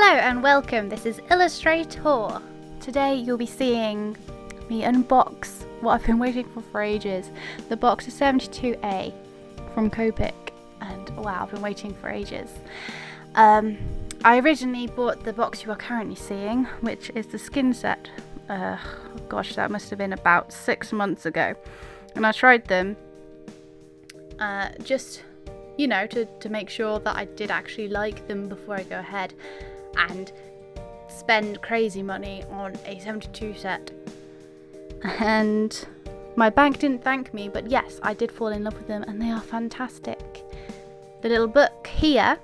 Hello and welcome, this is Illustrator. Today you'll be seeing me unbox what I've been waiting for ages. The box is 72A from Copic, and wow, I've been waiting for ages. I originally bought the box you are currently seeing, which is the skin set. Gosh, that must have been about 6 months ago. And I tried them just, you know, to make sure that I did actually like them before I go ahead and spend crazy money on a 72 set. And my bank didn't thank me, but yes, I did fall in love with them and they are fantastic. The little book here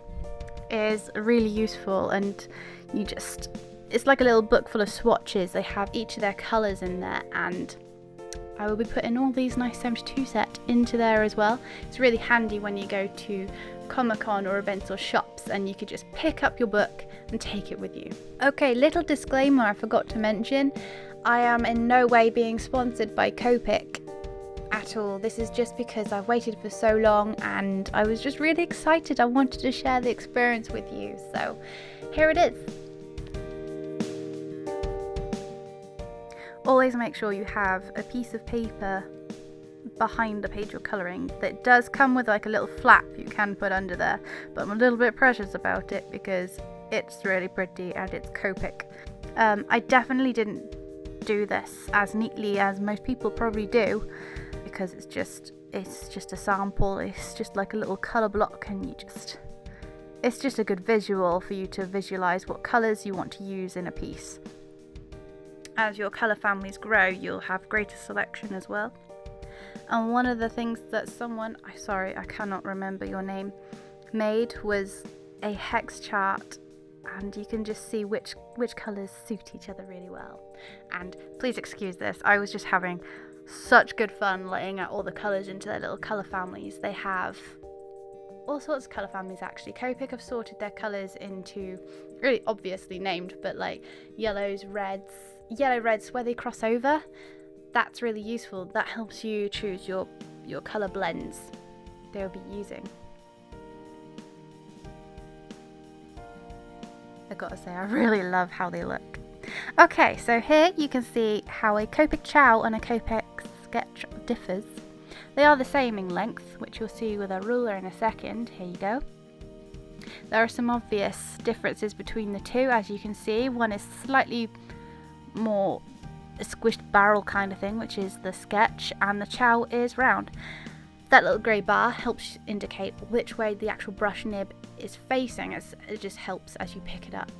is really useful, and it's like a little book full of swatches. They have each of their colours in there, and I will be putting all these nice 72 set into there as well. It's really handy when you go to Comic-Con or events or shops, and you could just pick up your book and take it with you. Okay, little disclaimer I forgot to mention. I am in no way being sponsored by Copic at all. This is just because I've waited for so long and I was just really excited. I wanted to share the experience with you, so here it is. Always make sure you have a piece of paper behind the page you're colouring. That does come with like a little flap you can put under there, but I'm a little bit precious about it because it's really pretty and it's Copic. I definitely didn't do this as neatly as most people probably do, because it's just a sample. It's just like a little colour block, and it's just a good visual for you to visualise what colours you want to use in a piece. As your colour families grow, you'll have greater selection as well. And one of the things that I cannot remember your name, made was a hex chart, and you can just see which colours suit each other really well. And please excuse this, I was just having such good fun laying out all the colours into their little colour families. They have all sorts of colour families actually. Copic have sorted their colours into, really obviously named, but like yellows, reds, where they cross over. That's really useful. That helps you choose your colour blends they'll be using. I gotta say, I really love how they look. Okay, so here you can see how a Copic Chow and a Copic sketch differs. They are the same in length, which you'll see with a ruler in a second. Here you go. There are some obvious differences between the two, as you can see. One is slightly more a squished barrel kind of thing, which is the sketch, and the Chow is round. That little grey bar helps indicate which way the actual brush nib is facing, as it just helps as you pick it up.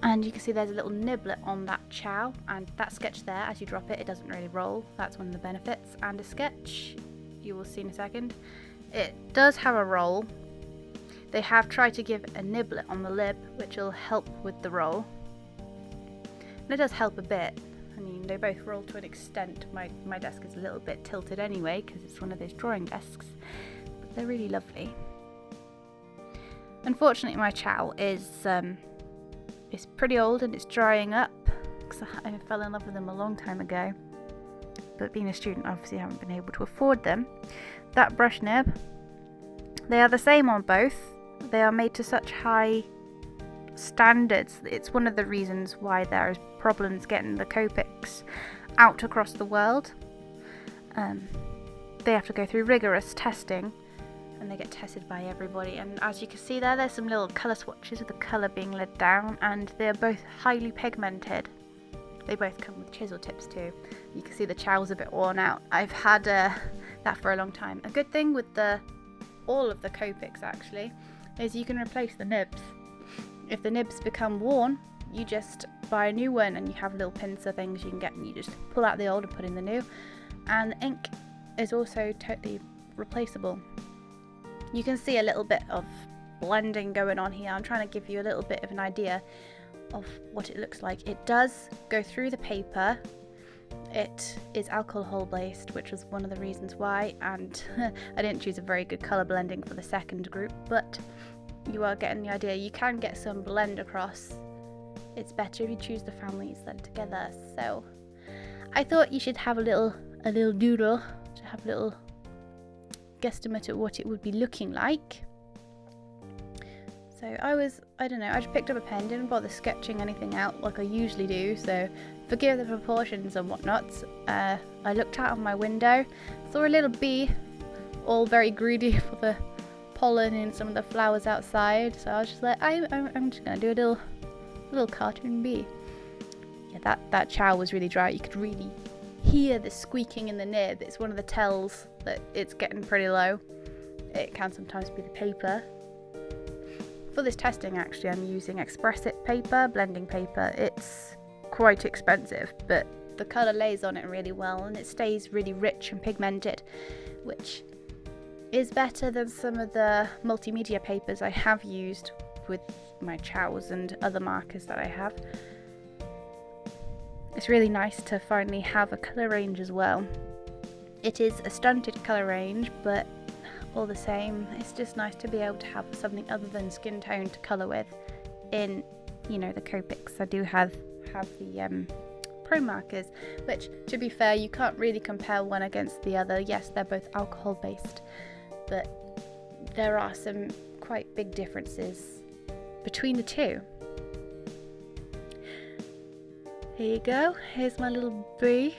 And you can see there's a little niblet on that Chow, and that sketch there, as you drop it, it doesn't really roll. That's one of the benefits. And a sketch, you will see in a second, it does have a roll. They have tried to give a niblet on the lip, which will help with the roll. And it does help a bit. I mean, they both roll to an extent. My desk is a little bit tilted anyway, because it's one of those drawing desks, but they're really lovely. Unfortunately, my Chow is pretty old and it's drying up, because I fell in love with them a long time ago, but being a student, obviously I haven't been able to afford them. That brush nib, they are the same on both. They are made to such high standards. It's one of the reasons why there is problems getting the Copics out across the world. They have to go through rigorous testing, and they get tested by everybody. And as you can see there's some little colour swatches of the colour being laid down, and they're both highly pigmented. They both come with chisel tips too. You can see the Chow's a bit worn out. I've had that for a long time. A good thing with all of the Copics actually is you can replace the nibs. If the nibs become worn, you just buy a new one, and you have little pincer things you can get, and you just pull out the old and put in the new. And the ink is also totally replaceable. You can see a little bit of blending going on here. I'm trying to give you a little bit of an idea of what it looks like. It does go through the paper. It is alcohol based, which was one of the reasons why, and I didn't choose a very good colour blending for the second group, but you are getting the idea. You can get some blend across. It's better if you choose the families that are together. So I thought you should have a little doodle to have a little guesstimate at what it would be looking like. So I don't know, I just picked up a pen, didn't bother sketching anything out like I usually do, so forgive the proportions and whatnot. I looked out of my window, saw a little bee, all very greedy for the pollen in some of the flowers outside, so I was just like, I'm just gonna do a little cartoon bee. Yeah, that chow was really dry. You could really hear the squeaking in the nib. It's one of the tells that it's getting pretty low. It can sometimes be the paper. For this testing, actually, I'm using Express-It paper, blending paper. It's quite expensive, but the colour lays on it really well and it stays really rich and pigmented, which is better than some of the multimedia papers I have used with my chows and other markers that I have. It's really nice to finally have a colour range as well. It is a stunted colour range, but all the same, it's just nice to be able to have something other than skin tone to colour with in, you know, the Copics. I do have the Pro markers, which, to be fair, you can't really compare one against the other. Yes, they're both alcohol based, but there are some quite big differences between the two. Here you go, here's my little bee.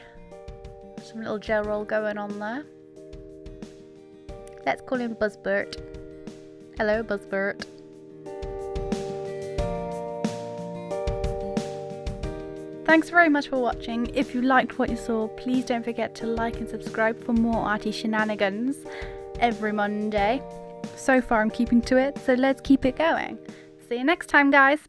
Some little gel roll going on there. Let's call him Buzzbert. Hello, Buzzbert. Thanks very much for watching. If you liked what you saw, please don't forget to like and subscribe for more arty shenanigans every Monday. So far I'm keeping to it, so let's keep it going. See you next time, guys.